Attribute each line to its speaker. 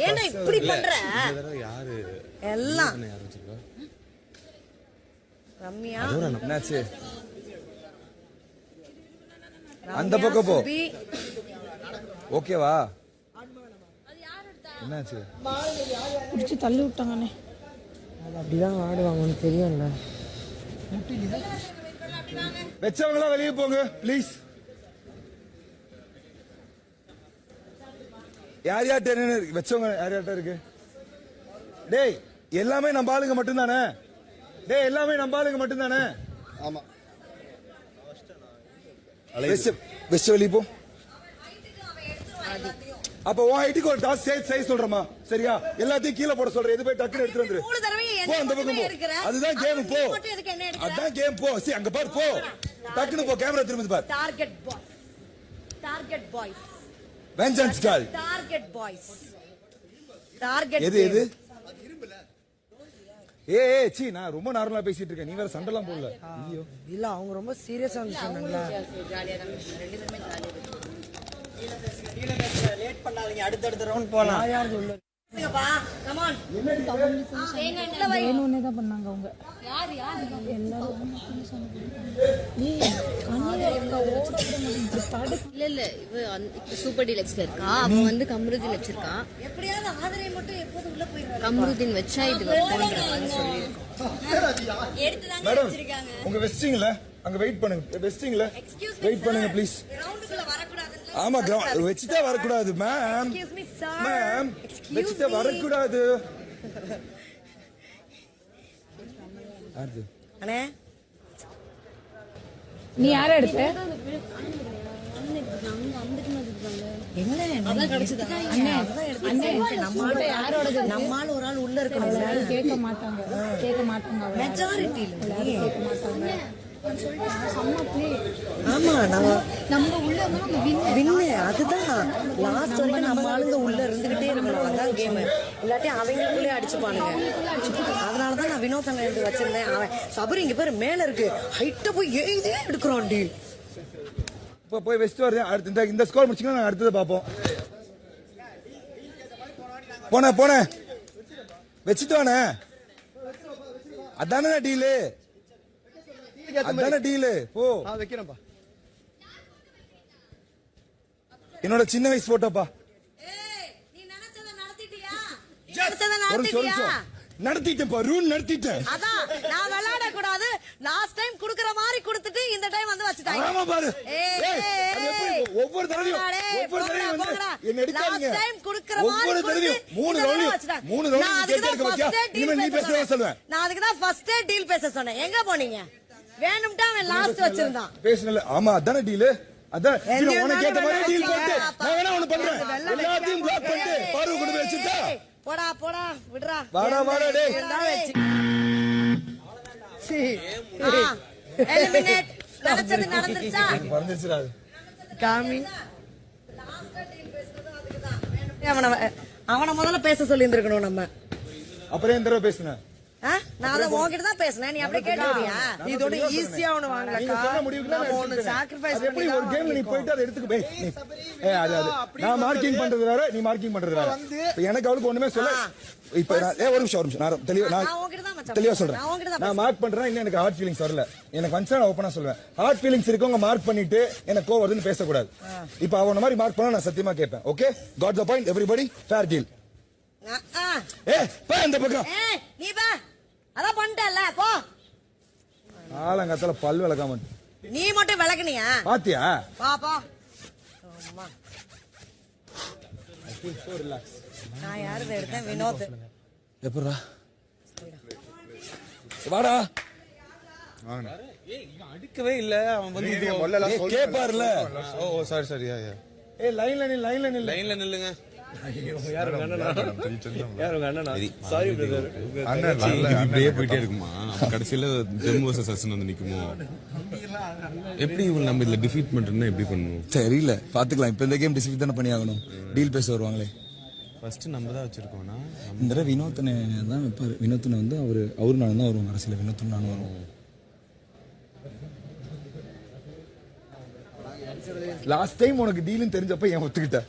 Speaker 1: ஏன்னா இப்படி பண்ற
Speaker 2: யாரு
Speaker 1: எல்லாம் ரம்யா
Speaker 3: என்னாச்சு அந்த பக்கம் போ ஓகேவா என்னாச்சு
Speaker 4: பிடிச்சி தள்ளி விட்டாங்கண்ணே
Speaker 1: அது அப்படிதான் ஆடுவாங்கன்னு தெரியும்ல
Speaker 3: வெச்சவங்களா வெளியே போங்க ப்ளீஸ் யார் யார்ட்ட வச்சவங்க யார் யார்ட்ட இருக்கு டேய் எல்லாமே நம்ம ஆளுங்க மட்டும்தானே டேய் எல்லாமே நம்ம ஆளுங்க மட்டும்தானே
Speaker 2: ஆமா
Speaker 3: வெச்ச வெளியே போ அப்ப உன் ஹைட்டுக்கு ஒரு டாஸ் சைஸ் சொல்றமா சரியா எல்லாத்தையும் கீழே போட சொல்றேன் இது போய் டக்குன்னு எடுத்து வந்துரு போ அந்த பக்கம் போ அதுதான் கேம் போ அதான் கேம் போ சரி அங்க பாரு போ டக்குன்னு போ கேமரா திரும்பி பாரு
Speaker 1: டார்கெட் பாய்ஸ்
Speaker 3: வெஞ்சன்ஸ் கால் டார்கெட் எது எது ஏய் சீ நான் ரொம்ப நார்மலா பேசிட்டு இருக்கேன் நீ வேற சண்டெல்லாம் போடல ஐயோ
Speaker 1: இல்ல அவங்க ரொம்ப சீரியஸா வந்து சொன்னாங்களா லேட் பண்ணாதீங்க அடுத்த ரவுண்ட் போலாம் யார் உள்ள பா கம் ஆன்
Speaker 4: வேணும்னே தான் பண்ணாங்க அவங்க யார் எல்லாரும்
Speaker 5: இல்ல இவ சூப்பர் டீலக்ஸ்ல இருக்கா அவன் வந்து கம்ருதீன் வச்சிருக்கான்
Speaker 1: எப்படியாவது ஆதரை மட்டும் எப்போது உள்ள போயிடுறாங்க
Speaker 5: கம்ருதீன் வச்சா இது போன்றான்னு சொல்லிருக்கோம்
Speaker 1: எடுத்துதாங்க வச்சிருக்காங்க
Speaker 3: உங்க வெஸ்டிங்ல அங்க வெயிட் பண்ணுங்க வெஸ்டிங்ல வெயிட் பண்ணுங்க ப்ளீஸ்
Speaker 1: ரவுண்டுக்குள்ள வர கூடாது
Speaker 3: ஆமா வெச்சிட்டா வர கூடாது மேம் மேம் வெச்சிட்டா வர கூடாது
Speaker 1: அண்ணே
Speaker 4: நீ யார எடுத்த
Speaker 1: என்ன கிடைச்சதா நம்மால ஒரு ஆள் உள்ள இருக்கணும்
Speaker 4: கேட்க மாட்டாங்க
Speaker 1: மெஜாரிட்டி
Speaker 4: கேட்க மாட்டாங்க
Speaker 1: ஆமா நம்ம உள்ள வின்னு அதுதான் லாஸ்ட் வரைக்கும் நம்ம ஆளுங்க உள்ள இருந்துகிட்டே இருக்கணும் அதான் கேம் இல்லாட்டி அவங்களுக்குள்ளே அடிச்சுப்பானுங்க அதனாலதான் நான் வினோதனை எடுத்து வச்சிருந்தேன் அவன் சபரி இங்க பேரு மேல இருக்கு ஹைட்ட போய் எழுதே எடுக்கிறான் டி
Speaker 3: இப்போ போய் வெஸ்ட் வருது அடுத்து இந்த ஸ்கோர் முடிச்சிங்கன்னா நாங்கள் அடுத்தது பார்ப்போம் போனேன் வச்சுட்டு வானே அதானே டீலு அதானே டீலு போ
Speaker 2: வைக்கிறேன்ப்பா
Speaker 3: என்னோட சின்ன வயசு போட்டோப்பா நடத்திட்டேன் ரூல் நடத்திட்டேன்
Speaker 1: அதான் நான் விளையாட கூடாது லாஸ்ட் டைம் குடுக்குற மாதிரி கொடுத்துட்டு இந்த டைம் வந்து வச்சுட்டாங்க
Speaker 3: ஆமா பாரு ஒவ்வொரு தடவையும் என்ன எடுக்காதீங்க ஒவ்வொரு தடவையும் மூணு ரவுண்ட் கேட்க வச்சா இனிமே நீ பேசவே சொல்லுவேன்
Speaker 1: நான் அதுக்கு தான் ஃபர்ஸ்டே டீல் பேச சொன்னேன் எங்க போனீங்க வேணும்டா அவன் லாஸ்ட் வச்சிருந்தான்
Speaker 3: பேசல ஆமா அதானே டீல் அதான் உனக்கு ஏத்த மாதிரி டீல் போட்டு நான் வேணா ஒன்னு பண்றேன் எல்லாத்தையும் பிளாக் பண்ணிட்டு பாரு கொண்டு போய் வச்சிட்டா
Speaker 1: போடா விடுறா
Speaker 3: வாடா டேய்
Speaker 1: எலிமினேட் நடந்துருச்சா
Speaker 3: வந்துருச்சுடா
Speaker 1: காமி அவன முதல்ல பேச சொல்லி இருந்திருக்கணும் நம்ம
Speaker 3: அப்புறம் எந்த தடவை பேசுன
Speaker 1: நான் அத உன்கிட்ட தான் பேசுனேன் நீ அப்படியே கேட்டியா இதோட ஈஸியா ஒன்னு வாங்கலக்கா நான் ஒன்னு சாக்ரிஃபைஸ்
Speaker 3: பண்ணி ஒரு கேம்ல நீ போய்ட்டு அத எடுத்துக்க போய் அது நான் மார்க்கிங் பண்றது வேற நீ மார்க்கிங் பண்றது வேற எனக்கு அவளுக்கு ஒண்ணுமே சொல்ல இப்ப ஒரு நிமிஷம் நான் தெளிவா சொல்றேன் நான் மார்க் பண்றேன் இன்னும் எனக்கு ஹார்ட் ஃபீலிங்ஸ் வரல எனக்கு வந்து நான் ஓபனா சொல்வேன் ஹார்ட் ஃபீலிங்ஸ் இருக்கவங்க மார்க் பண்ணிட்டு எனக்கு கோவம் வருதுன்னு பேசக்கூடாது இப்ப அவன மாதிரி மார்க் பண்ணா நான் சத்தியமா கேட்பேன் okay got the point everybody fair deal பா இந்த பக்கம்
Speaker 1: நீ பா அத பண்ணிட்டல போ
Speaker 3: ஆலங்கத்தல பல் விளக்காம
Speaker 1: நீ மட்டும் விளக்குனியா
Speaker 3: பாத்தியா
Speaker 1: பா அம்மா
Speaker 3: ஐ ஃபீல் சோ ரிலாக்ஸ்
Speaker 1: நான் யாரத எடுத்தேன் வினோத்
Speaker 3: எப்பறா வாடா
Speaker 2: இவன் அடிக்கவே இல்ல அவன் வந்து
Speaker 3: கேப்பார்ல
Speaker 2: ஓ சாரி
Speaker 3: லைன்ல
Speaker 2: நில்லுங்க போயிட்டே இருக்குமா கடைசியில ஜெம் வர்சஸ் அஸ்வின் வந்து நிக்குமோ எப்படி நம்ம இதுல டிஃபீட் பண்றோம்னா எப்படி பண்ணுவோம்
Speaker 3: தெரியல பாத்துக்கலாம் இப்ப இந்த கேம் டிஃபீட் தானே பண்ணி ஆகணும் டீல் பேச வருவாங்களே
Speaker 2: ஃபர்ஸ்ட் நம்ம தான் வச்சிருக்கோம்னா
Speaker 3: இந்த தடவை வினோத்தனை தான் வைப்பாரு வினோத்தனை வந்து அவரு நானும் தான் வருவாங்க அரசியல வினோத்தன் நானும் வருவோம் லாஸ்ட் டைம் உனக்கு டீல்னு தெரிஞ்சப்ப ஏன் ஒத்துக்கிட்ட?